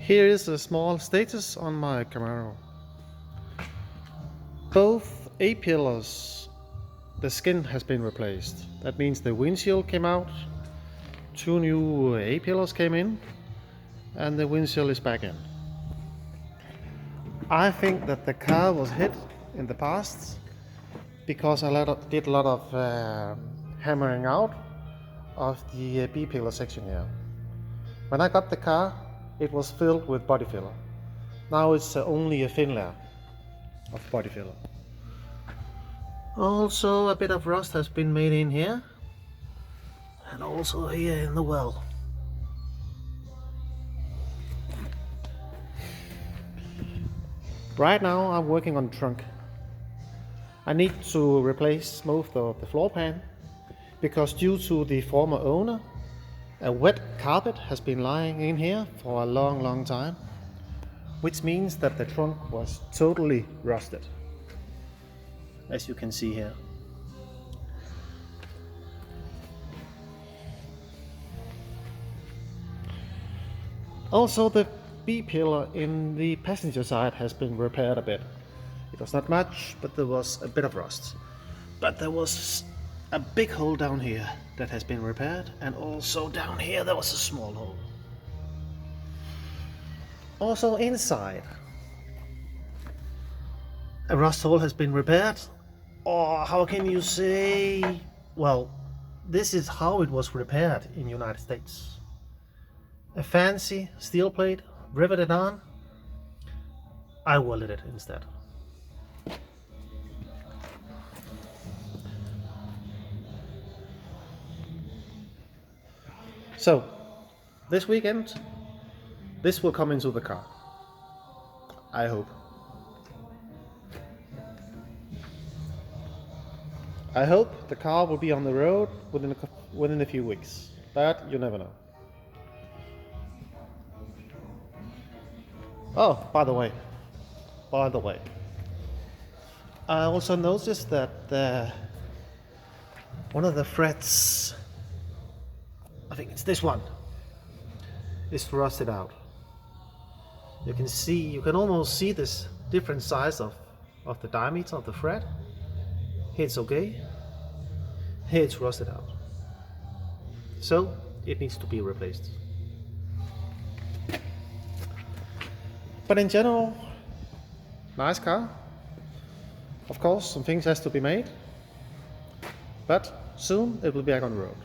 Here is a small status on my Camaro. Both A-pillars, the skin has been replaced. That means the windshield came out, 2 new A-pillars came in, and the windshield is back in. I think that the car was hit in the past because I did a lot of hammering out of the B-pillar section here. When I got the car, it was filled with body filler. Now it's only a thin layer of body filler. Also a bit of rust has been made in here, and also here in the well. Right now I'm working on the trunk. I need to replace most of the floor pan because due to the former owner, a wet carpet has been lying in here for a long time, which means that the trunk was totally rusted, as you can see here. Also, the B-pillar in the passenger side has been repaired a bit. It was not much, but there was a bit of rust. But there was a big hole down here that has been repaired, and also down here there was a small hole. Also inside, a rust hole has been repaired, or how can you say, well, this is how it was repaired in the United States. A fancy steel plate riveted on, I welded it instead. So, this weekend, this will come into the car. I hope. I hope the car will be on the road within a few weeks, but you never know. Oh, by the way, I also noticed that one of the threads, I think it's this one, is rusted out. You can almost see this different size of the diameter of the thread. Here it's okay, here it's rusted out. So it needs to be replaced. But in general, nice car. Of course, some things has to be made, but soon it will be back on the road.